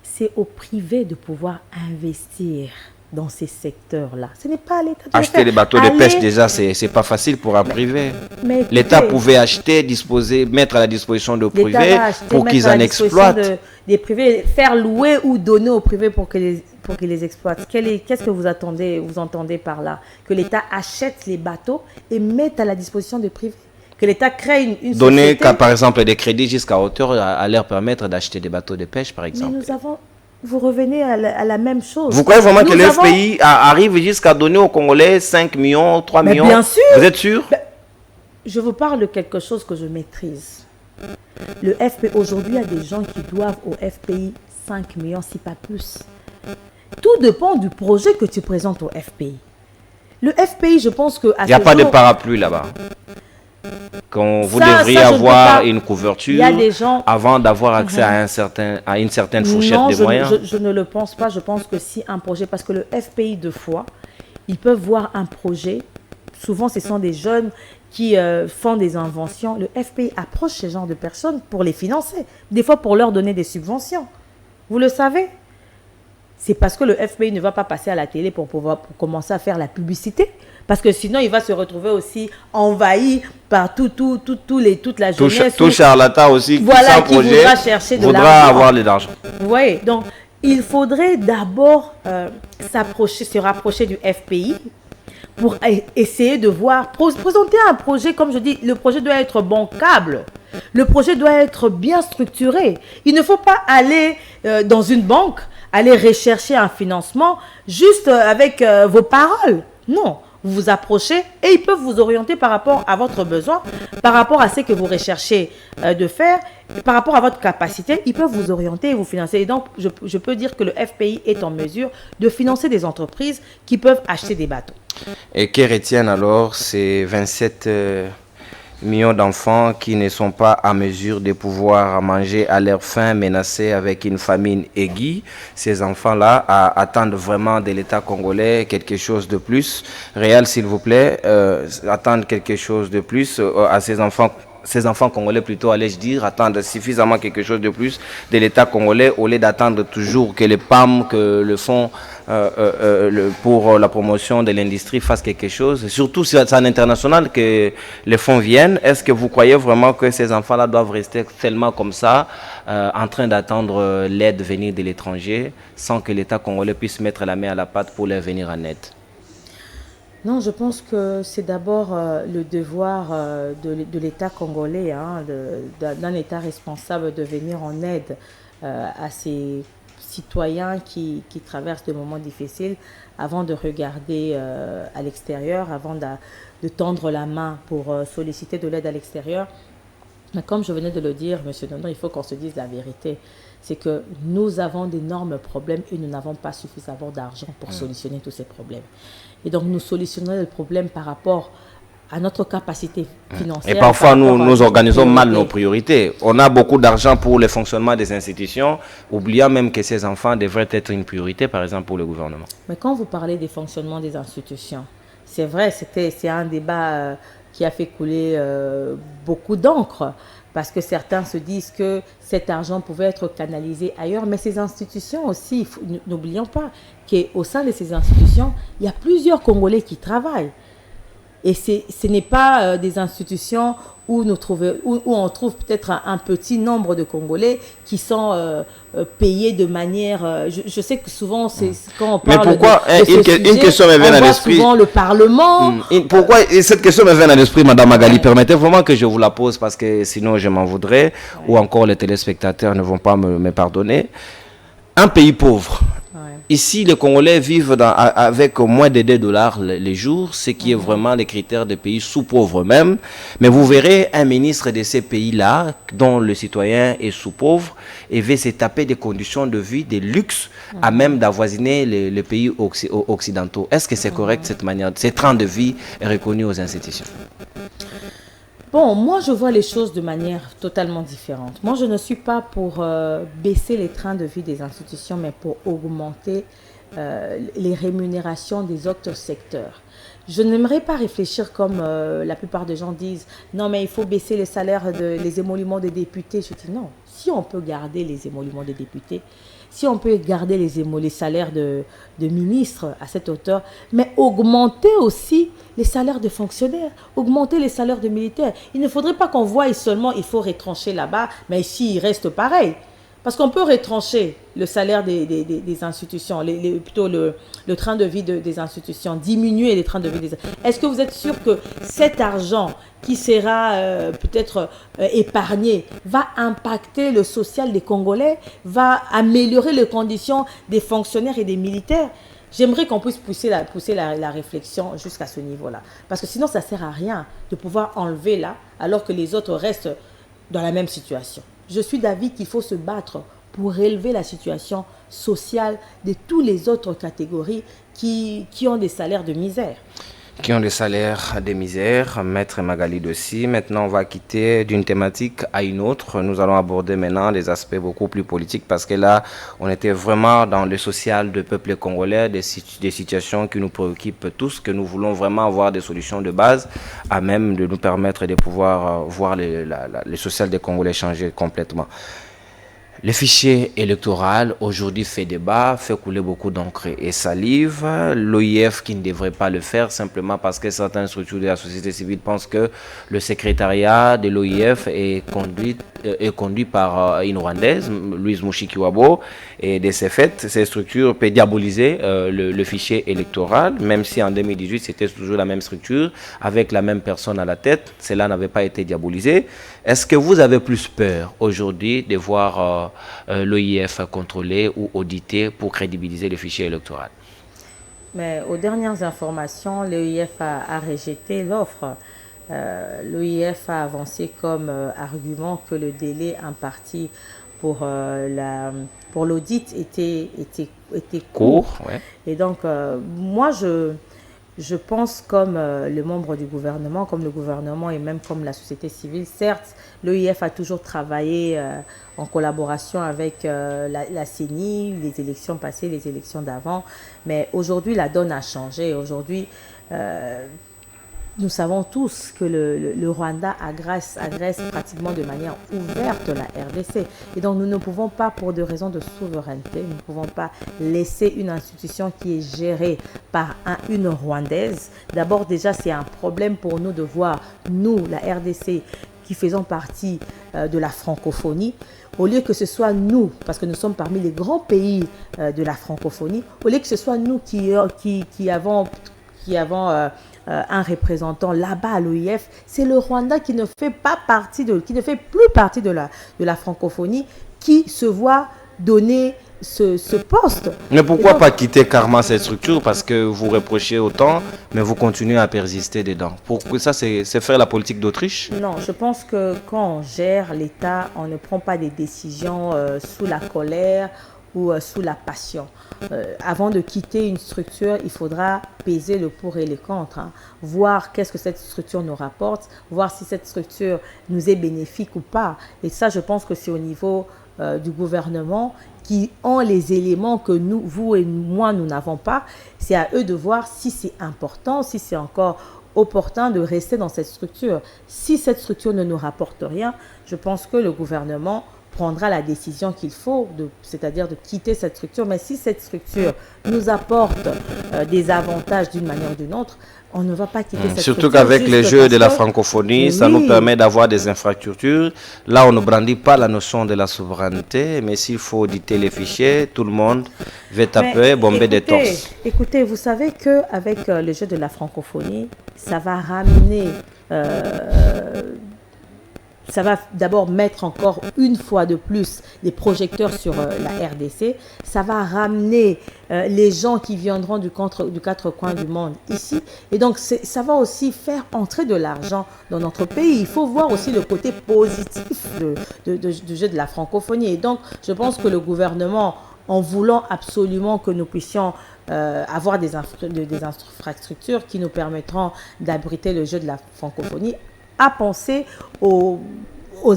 C'est au privé de pouvoir investir dans ces secteurs-là. Ce n'est pas à l'État de acheter des bateaux de pêche, déjà, c'est pas facile pour un privé. L'État pouvait acheter, disposer, mettre à la disposition de privés pour qu'ils en exploitent. Des privés, faire louer ou donner aux privés pour qu'ils les exploitent. Qu'est-ce que vous entendez par là? Que l'État achète les bateaux et mette à la disposition des privés. Que l'État crée une donner par exemple des crédits jusqu'à hauteur à leur permettre d'acheter des bateaux de pêche, par exemple. Mais vous revenez à la même chose. Vous croyez vraiment que le FPI arrive jusqu'à donner aux Congolais 5 millions, 3 millions? Bien sûr. Vous êtes sûr? Je vous parle de quelque chose que je maîtrise. Le FPI, aujourd'hui, il y a des gens qui doivent au FPI 5 millions, si pas plus. Tout dépend du projet que tu présentes au FPI. Le FPI, je pense que... Il n'y a pas de parapluie là-bas. Quand vous devriez avoir une couverture avant d'avoir accès à une certaine fourchette de moyens. Je ne le pense pas. Je pense que si un projet, parce que le FPI, deux fois, ils peuvent voir un projet. Souvent, ce sont des jeunes qui font des inventions. Le FPI approche ce genre de personnes pour les financer. Des fois, pour leur donner des subventions. Vous le savez? C'est parce que le FPI ne va pas passer à la télé pour commencer à faire la publicité. Parce que sinon, il va se retrouver aussi envahi par toute la jeunesse. Tout charlatan aussi, voilà, qui voudra chercher de l'argent. Voudra avoir de l'argent. Vous voyez, donc il faudrait d'abord se rapprocher du FPI pour essayer de voir, présenter un projet, comme je dis, le projet doit être bancable. Le projet doit être bien structuré. Il ne faut pas aller dans une banque, aller rechercher un financement juste avec vos paroles. Non. Vous vous approchez et ils peuvent vous orienter par rapport à votre besoin, par rapport à ce que vous recherchez de faire, par rapport à votre capacité, ils peuvent vous orienter et vous financer. Et donc, je peux dire que le FPI est en mesure de financer des entreprises qui peuvent acheter des bateaux. Et que retiennent alors ces 27 millions d'enfants qui ne sont pas à mesure de pouvoir manger à leur faim, menacés avec une famine aiguë? Ces enfants-là attendent vraiment de l'État congolais quelque chose de plus. Réal, s'il vous plaît, attendent quelque chose de plus à ces enfants congolais plutôt, allais-je dire, attendent suffisamment quelque chose de plus de l'État congolais au lieu d'attendre toujours que les PAM, que le fonds pour la promotion de l'industrie fasse quelque chose. Surtout si c'est en international que les fonds viennent. Est-ce que vous croyez vraiment que ces enfants-là doivent rester tellement comme ça, en train d'attendre l'aide venir de l'étranger, sans que l'État congolais puisse mettre la main à la pâte pour leur venir en aide? Non, je pense que c'est d'abord le devoir de l'État congolais, d'un État responsable de venir en aide à ces citoyens qui traversent des moments difficiles avant de regarder à l'extérieur, avant de tendre la main pour solliciter de l'aide à l'extérieur. Mais comme je venais de le dire, M. Nono, il faut qu'on se dise la vérité. C'est que nous avons d'énormes problèmes et nous n'avons pas suffisamment d'argent pour solutionner tous ces problèmes. Et donc, nous solutionnons le problème par rapport à notre capacité financière. Et parfois, nous organisons mal nos priorités. On a beaucoup d'argent pour le fonctionnement des institutions, oubliant même que ces enfants devraient être une priorité, par exemple, pour le gouvernement. Mais quand vous parlez des fonctionnements des institutions, c'est vrai, c'est un débat qui a fait couler beaucoup d'encre, parce que certains se disent que cet argent pouvait être canalisé ailleurs, mais ces institutions aussi, n'oublions pas qu'au sein de ces institutions, il y a plusieurs Congolais qui travaillent. Et ce n'est pas des institutions où on trouve peut-être un petit nombre de Congolais qui sont payés de manière... je sais que souvent, quand on parle une question me vient à l'esprit. Souvent le Parlement... Pourquoi cette question me vient à l'esprit, Madame Magali? Permettez vraiment que je vous la pose parce que sinon je m'en voudrais, ou encore les téléspectateurs ne vont pas me pardonner. Un pays pauvre. Ici, les Congolais vivent avec moins de $2 les jours, ce qui est vraiment les critères des pays sous-pauvres même. Mais vous verrez un ministre de ces pays-là, dont le citoyen est sous-pauvre, et veut se taper des conditions de vie, des luxes, à même d'avoisiner les pays occidentaux. Est-ce que c'est correct cette manière? Ces train de vie est reconnu aux institutions? Bon, moi, je vois les choses de manière totalement différente. Moi, je ne suis pas pour baisser les trains de vie des institutions, mais pour augmenter les rémunérations des autres secteurs. Je n'aimerais pas réfléchir comme la plupart des gens disent, non, mais il faut baisser les salaires, les émoluments des députés. Je dis non, si on peut garder les émoluments des députés, si on peut garder les salaires de ministres à cette hauteur, mais augmenter aussi les salaires de fonctionnaires, augmenter les salaires de militaires. Il ne faudrait pas qu'on voie seulement il faut retrancher là-bas, mais ici, il reste pareil. Parce qu'on peut retrancher le salaire des institutions, plutôt le train de vie des institutions, diminuer les trains de vie des institutions. Est-ce que vous êtes sûr que cet argent qui sera peut-être épargné va impacter le social des Congolais, va améliorer les conditions des fonctionnaires et des militaires? J'aimerais qu'on puisse pousser la réflexion jusqu'à ce niveau-là. Parce que sinon, ça ne sert à rien de pouvoir enlever là, alors que les autres restent dans la même situation. Je suis d'avis qu'il faut se battre pour élever la situation sociale de toutes les autres catégories qui ont des salaires de misère. Qui ont des salaires de misère, Maître Magali Dossi. Maintenant, on va quitter d'une thématique à une autre. Nous allons aborder maintenant des aspects beaucoup plus politiques parce que là, on était vraiment dans le social du peuple congolais, des situations qui nous préoccupent tous, que nous voulons vraiment avoir des solutions de base à même de nous permettre de pouvoir voir le social des Congolais changer complètement. Le fichier électoral aujourd'hui fait débat, fait couler beaucoup d'encre et salive. L'OIF qui ne devrait pas le faire simplement parce que certaines structures de la société civile pensent que le secrétariat de l'OIF est conduit par une Rwandaise, Louise Mushikiwabo, et de ces faits, ces structures peuvent diaboliser le fichier électoral, même si en 2018 c'était toujours la même structure, avec la même personne à la tête, cela n'avait pas été diabolisé. Est-ce que vous avez plus peur aujourd'hui de voir l'OIF contrôler ou auditer pour crédibiliser le fichier électoral? Mais aux dernières informations, l'OIF a rejeté l'offre. L'OIF a avancé comme argument que le délai imparti pour l'audit était court. Ouais. Et donc, moi, je pense comme le membre du gouvernement, comme le gouvernement et même comme la société civile. Certes, l'OIF a toujours travaillé en collaboration avec la CENI, les élections passées, les élections d'avant. Mais aujourd'hui, la donne a changé. Aujourd'hui, nous savons tous que le Rwanda agresse pratiquement de manière ouverte la RDC. Et donc, nous ne pouvons pas, pour des raisons de souveraineté, nous ne pouvons pas laisser une institution qui est gérée par une Rwandaise. D'abord, déjà, c'est un problème pour nous de voir, nous, la RDC, qui faisons partie de la francophonie, au lieu que ce soit nous, parce que nous sommes parmi les grands pays de la francophonie, au lieu que ce soit nous qui avons un représentant là-bas à l'OIF, c'est le Rwanda qui ne fait plus partie de la francophonie, qui se voit donner ce poste. Mais pourquoi pas quitter carrément cette structure? Parce que vous reprochez autant, mais vous continuez à persister dedans. Pourquoi ça, c'est faire la politique d'Autriche? Non, je pense que quand on gère l'État, on ne prend pas des décisions sous la colère ou sous la passion. Avant de quitter une structure, il faudra peser le pour et le contre, hein. Voir qu'est-ce que cette structure nous rapporte, voir si cette structure nous est bénéfique ou pas. Et ça, je pense que c'est au niveau du gouvernement qui ont les éléments que nous, vous et moi, nous n'avons pas. C'est à eux de voir si c'est important, si c'est encore opportun de rester dans cette structure. Si cette structure ne nous rapporte rien, je pense que le gouvernement prendra la décision qu'il faut, c'est-à-dire de quitter cette structure. Mais si cette structure nous apporte des avantages d'une manière ou d'une autre, on ne va pas quitter cette structure. Surtout qu'avec les Jeux de la francophonie, ça nous permet d'avoir des infrastructures. Là, on ne brandit pas la notion de la souveraineté, mais s'il faut auditer les fichiers, tout le monde va taper, bomber des torses. Écoutez, vous savez qu'avec les Jeux de la francophonie, ça va ramener... ça va d'abord mettre encore une fois de plus des projecteurs sur la RDC. Ça va ramener les gens qui viendront du quatre coins du monde ici. Et donc, ça va aussi faire entrer de l'argent dans notre pays. Il faut voir aussi le côté positif du jeu de la francophonie. Et donc, je pense que le gouvernement, en voulant absolument que nous puissions avoir des infrastructures qui nous permettront d'abriter le jeu de la francophonie, à penser aux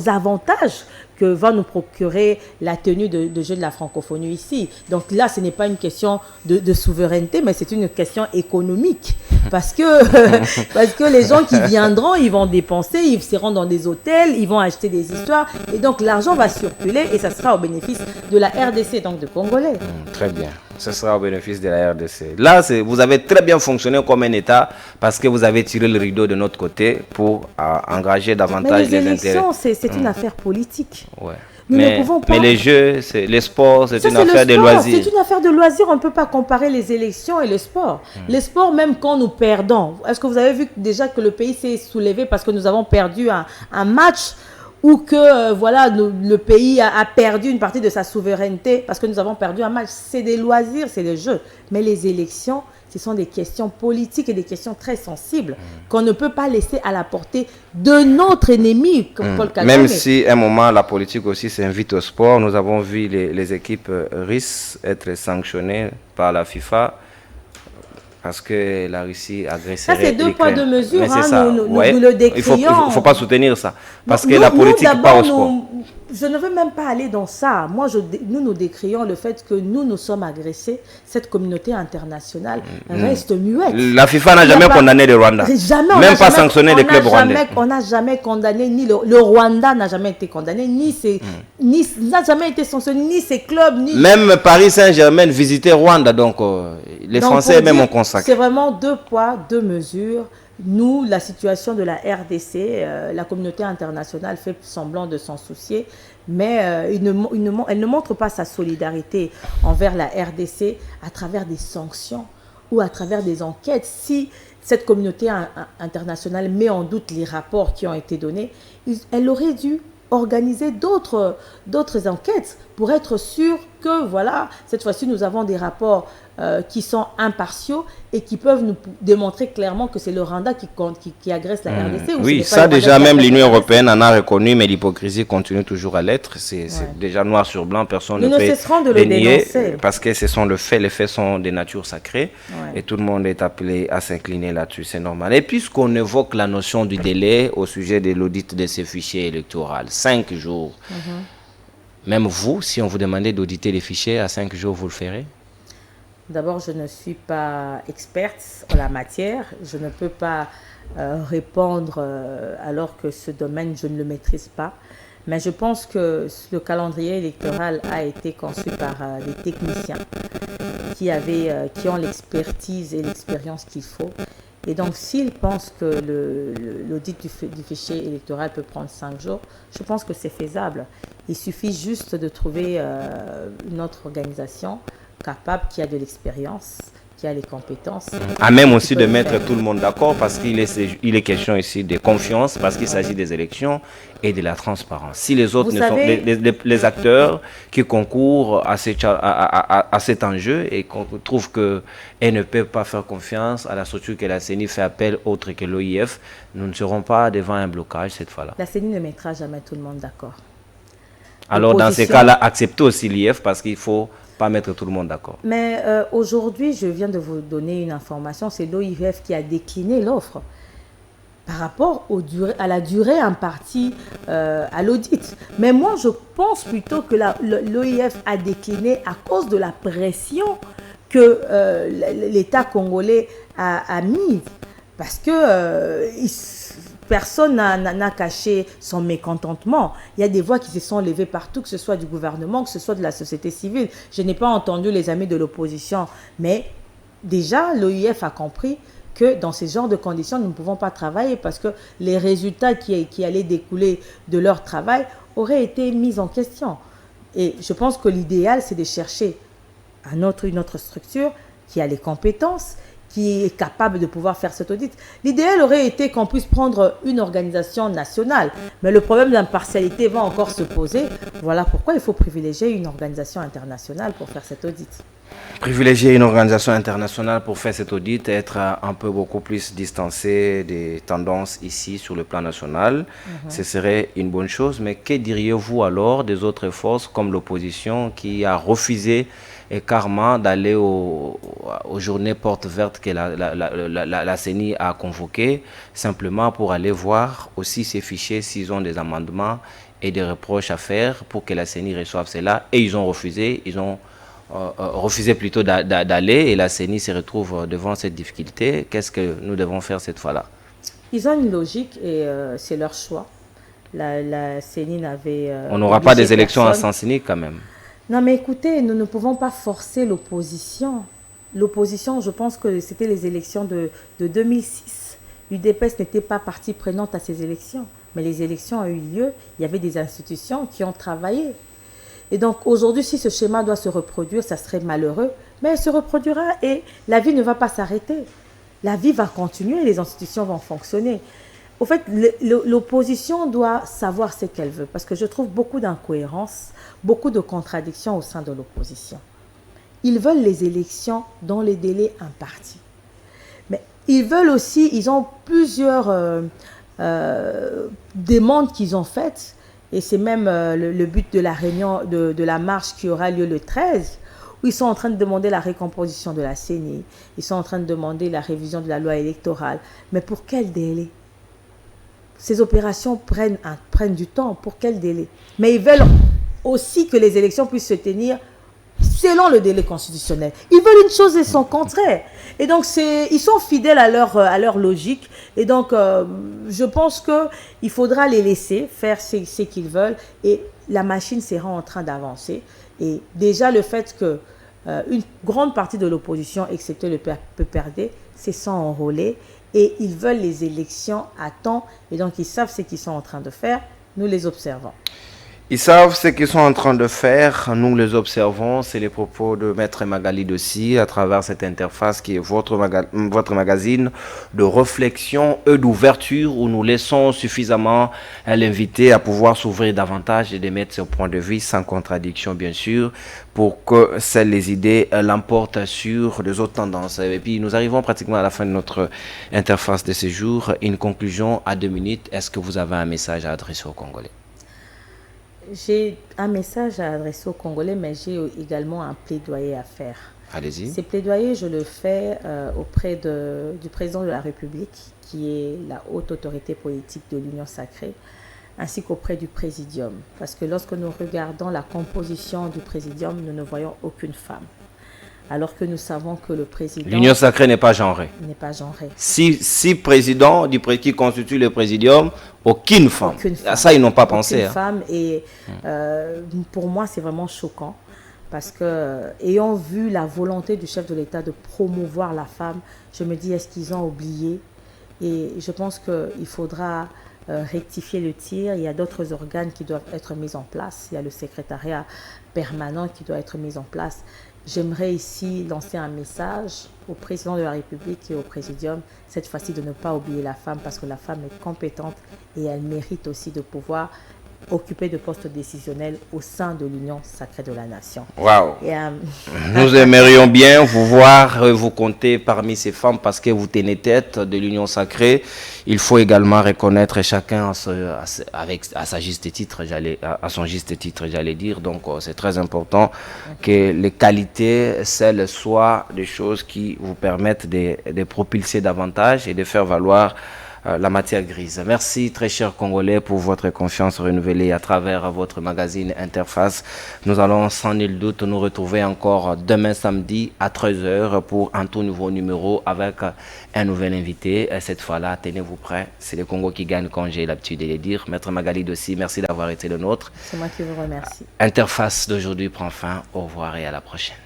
avantages que va nous procurer la tenue de Jeux de la francophonie ici. Donc là, ce n'est pas une question de souveraineté, mais c'est une question économique. Parce que les gens qui viendront, ils vont dépenser, ils seront dans des hôtels, ils vont acheter des histoires. Et donc l'argent va circuler et ça sera au bénéfice de la RDC, donc de Congolais. Très bien. Ce sera au bénéfice de la RDC. Là, vous avez très bien fonctionné comme un État parce que vous avez tiré le rideau de notre côté pour engager davantage les intérêts. C'est une affaire politique. Ouais. Nous ne pouvons pas... mais les jeux, les sports, c'est une affaire de loisirs. C'est une affaire de loisirs. On ne peut pas comparer les élections et le sport. Les sports, même quand nous perdons, est-ce que vous avez vu déjà que le pays s'est soulevé parce que nous avons perdu un match ou que voilà, le pays a perdu une partie de sa souveraineté parce que nous avons perdu un match? C'est des loisirs, c'est des jeux. Mais les élections, ce sont des questions politiques et des questions très sensibles qu'on ne peut pas laisser à la portée de notre ennemi, comme Paul Kagame. Même si à un moment, la politique aussi s'invite au sport. Nous avons vu les équipes RIS être sanctionnées par la FIFA parce que la Russie agresserait. Ça, c'est deux poids, deux mesures. Hein, nous le décrions. Il ne faut pas soutenir ça. Parce que la politique part au sport. Je ne veux même pas aller dans ça. Moi, nous décrions le fait que nous sommes agressés. Cette communauté internationale reste muette. La FIFA n'a jamais condamné le Rwanda. Jamais. Même pas sanctionné les clubs rwandais. On n'a jamais condamné, ni le Rwanda n'a jamais été condamné, n'a jamais été sanctionné, ni ses clubs, ni... Même Paris Saint-Germain visitait Rwanda, donc les Français même ont consacré. C'est vraiment deux poids, deux mesures. Nous, la situation de la RDC, la communauté internationale fait semblant de s'en soucier, mais elle ne montre pas sa solidarité envers la RDC à travers des sanctions ou à travers des enquêtes. Si cette communauté internationale met en doute les rapports qui ont été donnés, elle aurait dû organiser d'autres enquêtes pour être sûr que, voilà, cette fois-ci, nous avons des rapports qui sont impartiaux et qui peuvent nous démontrer clairement que c'est le Rwanda qui agresse la RDC. Oui, ça déjà, même l'Union européenne en a reconnu, mais l'hypocrisie continue toujours à l'être. C'est déjà noir sur blanc, personne ne peut le nier parce que ce sont les faits sont des natures sacrées et tout le monde est appelé à s'incliner là-dessus, c'est normal. Et puisqu'on évoque la notion du délai au sujet de l'audit de ces fichiers électoraux, 5 jours, même vous, si on vous demandait d'auditer les fichiers à 5 jours, vous le ferez? D'abord, je ne suis pas experte en la matière. Je ne peux pas répondre alors que ce domaine, je ne le maîtrise pas. Mais je pense que le calendrier électoral a été conçu par des techniciens qui ont l'expertise et l'expérience qu'il faut. Et donc, s'ils pensent que l'audit du fichier électoral peut prendre 5 jours, je pense que c'est faisable. Il suffit juste de trouver une autre organisation capable, qui a de l'expérience, qui a les compétences. À même aussi de mettre tout le monde d'accord, parce qu'il est question ici de confiance, parce qu'il s'agit des élections et de la transparence. Si les autres les acteurs qui concourent à cet enjeu et qu'on trouve qu'elles ne peuvent pas faire confiance à la structure que la CENI fait appel autre que l'OIF, nous ne serons pas devant un blocage cette fois-là. La CENI ne mettra jamais tout le monde d'accord. Alors dans ces cas-là, acceptez aussi l'IF parce qu'il faut pas mettre tout le monde d'accord. Mais aujourd'hui, je viens de vous donner une information, c'est l'OIF qui a décliné l'offre par rapport à la durée impartie à l'audit. Mais moi, je pense plutôt que l'OIF a décliné à cause de la pression que l'État congolais a mise. Parce que personne n'a caché son mécontentement. Il y a des voix qui se sont levées partout, que ce soit du gouvernement, que ce soit de la société civile. Je n'ai pas entendu les amis de l'opposition. Mais déjà, l'OIF a compris que dans ce genre de conditions, nous ne pouvons pas travailler parce que les résultats qui allaient découler de leur travail auraient été mis en question. Et je pense que l'idéal, c'est de chercher une autre structure qui a les compétences, qui est capable de pouvoir faire cet audit. L'idéal aurait été qu'on puisse prendre une organisation nationale, mais le problème d'impartialité va encore se poser. Voilà pourquoi il faut privilégier une organisation internationale pour faire cet audit. Privilégier une organisation internationale pour faire cet audit, être un peu beaucoup plus distancé des tendances ici sur le plan national, ce serait une bonne chose. Mais que diriez-vous alors des autres forces comme l'opposition qui a refusé carrément d'aller aux journées portes vertes que la CENI a convoquées, simplement pour aller voir aussi ces fichiers s'ils ont des amendements et des reproches à faire pour que la CENI reçoive cela. Et ils ont refusé, refusé plutôt d'aller, et la CENI se retrouve devant cette difficulté. Qu'est-ce que nous devons faire cette fois-là? Ils ont une logique et c'est leur choix. La CENI n'avait... on n'aura pas des élections à sens unique quand même. Non, mais écoutez, nous ne pouvons pas forcer l'opposition. L'opposition, je pense que c'était les élections de 2006. L'UDPS n'était pas partie prenante à ces élections. Mais les élections ont eu lieu, il y avait des institutions qui ont travaillé. Et donc aujourd'hui, si ce schéma doit se reproduire, ça serait malheureux. Mais elle se reproduira et la vie ne va pas s'arrêter. La vie va continuer, les institutions vont fonctionner. Au fait, l'opposition doit savoir ce qu'elle veut, parce que je trouve beaucoup d'incohérences, beaucoup de contradictions au sein de l'opposition. Ils veulent les élections dans les délais impartis. Mais ils veulent aussi, ils ont plusieurs demandes qu'ils ont faites, et c'est même le but de la réunion, de la marche qui aura lieu le 13, où ils sont en train de demander la récomposition de la CENI, ils sont en train de demander la révision de la loi électorale. Mais pour quel délai? Ces opérations prennent du temps. Pour quel délai? Mais ils veulent aussi que les élections puissent se tenir selon le délai constitutionnel. Ils veulent une chose et son contraire. Et donc, ils sont fidèles à leur logique. Et donc, je pense qu'il faudra les laisser faire ce qu'ils veulent. Et la machine sera en train d'avancer. Et déjà, le fait que une grande partie de l'opposition, excepté le PPRD, se sont enrôlés. Et ils veulent les élections à temps. Et donc, ils savent ce qu'ils sont en train de faire. Nous les observons. Ils savent ce qu'ils sont en train de faire, nous les observons. C'est les propos de Maître Magali Dossi à travers cette interface qui est votre magazine de réflexion et d'ouverture où nous laissons suffisamment l'invité à pouvoir s'ouvrir davantage et de mettre son point de vue sans contradiction bien sûr pour que les idées l'emportent sur les autres tendances. Et puis nous arrivons pratiquement à la fin de notre interface de ce jour. Une conclusion à 2 minutes. Est-ce que vous avez un message à adresser aux Congolais? J'ai un message à adresser aux Congolais, mais j'ai également un plaidoyer à faire. Allez-y. Ces plaidoyers, je le fais auprès du président de la République, qui est la haute autorité politique de l'Union sacrée, ainsi qu'auprès du présidium. Parce que lorsque nous regardons la composition du présidium, nous ne voyons aucune femme. Alors que nous savons que le président... L'Union sacrée n'est pas genrée. N'est pas genrée. Six présidents qui constituent le présidium, aucune femme. À ça, ils n'ont pas pensé. Aucune femme. Et pour moi, c'est vraiment choquant. Parce que, ayant vu la volonté du chef de l'État de promouvoir la femme, je me dis, est-ce qu'ils ont oublié? Et je pense qu'il faudra rectifier le tir. Il y a d'autres organes qui doivent être mis en place. Il y a le secrétariat permanent qui doit être mis en place. J'aimerais ici lancer un message au président de la République et au présidium, cette fois-ci de ne pas oublier la femme parce que la femme est compétente et elle mérite aussi de pouvoir occuper de postes décisionnels au sein de l'Union sacrée de la nation. Waouh! Et, Nous aimerions bien vous voir, vous compter parmi ces femmes parce que vous tenez tête de l'Union sacrée. Il faut également reconnaître chacun à sa juste titre, à son juste titre, j'allais dire. Donc c'est très important que les qualités, celles soient des choses qui vous permettent de propulser davantage et de faire valoir la matière grise. Merci très chers Congolais pour votre confiance renouvelée à travers votre magazine Interface. Nous allons sans nul doute nous retrouver encore demain samedi à 13 h pour un tout nouveau numéro avec un nouvel invité. Cette fois-là, tenez-vous prêts. C'est le Congo qui gagne quand j'ai l'habitude de le dire. Maître Magali Dossi, merci d'avoir été le nôtre. C'est moi qui vous remercie. Interface d'aujourd'hui prend fin. Au revoir et à la prochaine.